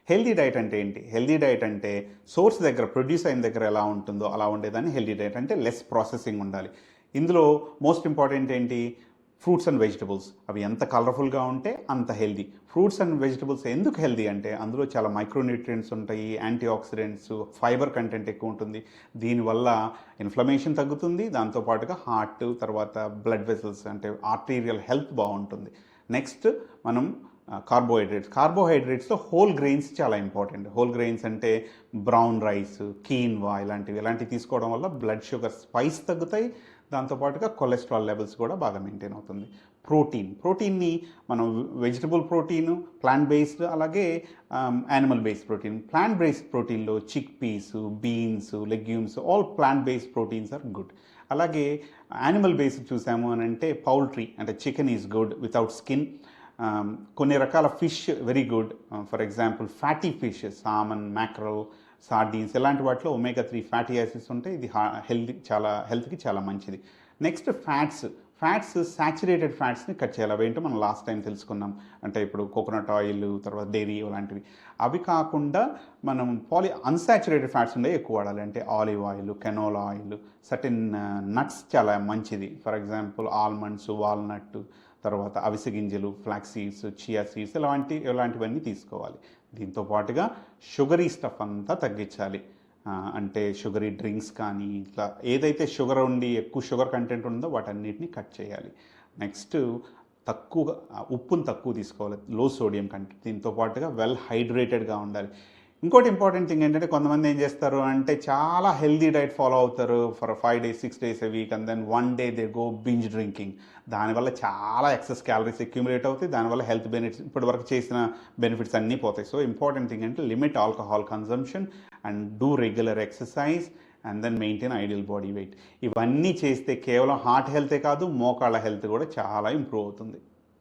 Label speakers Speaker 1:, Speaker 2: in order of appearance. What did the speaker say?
Speaker 1: Healthy diet అంటే ఏంటి? Healthy diet అంటే సోర్స్ దగ్గర ప్రొడ్యూస్ అయిన దగ్గర ఎలా ఉంటుందో అలా ఉండేదాన్ని హెల్దీ డైట్ అంటే లెస్ ప్రాసెసింగ్ ఉండాలి. ఇందులో మోస్ట్ ఇంపార్టెంట్ ఏంటి? Fruits and vegetables. అవి ఎంత కలర్ఫుల్గా ఉంటే అంత హెల్దీ. ఫ్రూట్స్ అండ్ వెజిటబుల్స్ ఎందుకు హెల్దీ అంటే అందులో చాలా మైక్రోన్యూట్రియంట్స్ ఉంటాయి, యాంటీ ఆక్సిడెంట్స్, ఫైబర్ కంటెంట్ ఎక్కువ ఉంటుంది. దీనివల్ల ఇన్ఫ్లమేషన్ తగ్గుతుంది, దాంతోపాటుగా హార్ట్, తర్వాత బ్లడ్ వెసల్స్ అంటే ఆర్టీరియల్ హెల్త్ బాగుంటుంది. నెక్స్ట్ మనం కార్బోహైడ్రేట్స్లో హోల్ గ్రెయిన్స్ చాలా ఇంపార్టెంట్. హోల్ గ్రెయిన్స్ అంటే బ్రౌన్ రైస్, కీన్వా ఇలాంటివి తీసుకోవడం వల్ల బ్లడ్ షుగర్ స్పైస్ తగ్గుతాయి, దాంతోపాటుగా కొలెస్ట్రాల్ లెవెల్స్ కూడా బాగా మెయింటైన్ అవుతుంది. ప్రోటీన్ని మనం వెజిటబుల్ ప్రోటీన్, ప్లాంట్ బేస్డ్, అలాగే animal based protein. Plant based ప్రోటీన్లో chick peas, beans, legumes, all plant based proteins are good. అలాగే యానిమల్ బేస్డ్ చూసాము అని అంటే పౌల్ట్రీ అంటే chicken is good without skin. కొన్ని రకాల fish very good. For example fatty fish, salmon, mackerel, sardines ఇలాంటి వాటిలో ఒమేగా 3 ఫ్యాటీ యాసిడ్స్ ఉంటాయి. ఇది హెల్త్కి చాలా మంచిది. నెక్స్ట్ ఫ్యాట్స్ సాచురేటెడ్ ఫ్యాట్స్ని కట్ చేయాలి. అవేంటో మనం లాస్ట్ టైం తెలుసుకున్నాం. అంటే ఇప్పుడు కోకోనట్ ఆయిల్, తర్వాత డైరీ ఇలాంటివి. అవి కాకుండా మనం అన్సాచురేటెడ్ ఫ్యాట్స్ ఉండే ఎక్కువ వాడాలి. అంటే olive oil, canola oil, certain nuts చాలా మంచిది. ఫర్ ఎగ్జాంపుల్ ఆల్మండ్స్, వాల్నట్, తర్వాత అవిసె గింజలు, ఫ్లాక్స్ సీడ్స్, చియా సీడ్స్ ఇలాంటివన్నీ తీసుకోవాలి. దీంతో పాటుగా షుగరీ స్టఫ్ అంతా తగ్గించాలి. అంటే షుగరీ డ్రింక్స్ కానీ ఇట్లా ఏదైతే షుగర్ ఉండి ఎక్కువ షుగర్ కంటెంట్ ఉందో వాటన్నిటిని కట్ చేయాలి. నెక్స్ట్ ఉప్పును తక్కువ తీసుకోవాలి, లో సోడియం కంటెంట్. దీంతో పాటుగా వెల్ హైడ్రేటెడ్గా ఉండాలి. ఇంకోటి ఇంపార్టెంట్ థింగ్ ఏంటంటే కొంతమంది ఏం చేస్తారు అంటే చాలా హెల్దీ డైట్ ఫాలో అవుతారు for 5 days 6 days a week and then 1 day they go binge drinking. దానివల్ల చాలా ఎక్సెస్ క్యాలరీస్ అక్యూములేట్ అవుతాయి. దానివల్ల హెల్త్ బెనిఫిట్స్, ఇప్పటి వరకు చేసిన బెనిఫిట్స్ అన్నీ పోతాయి. సో ఇంపార్టెంట్ థింగ్ అంటే limit alcohol consumption and do regular exercise and then maintain ideal body weight. ఇవన్నీ చేస్తే కేవలం హార్ట్ హెల్తే కాదు, మోకాళ్ళ హెల్త్ కూడా చాలా ఇంప్రూవ్ అవుతుంది.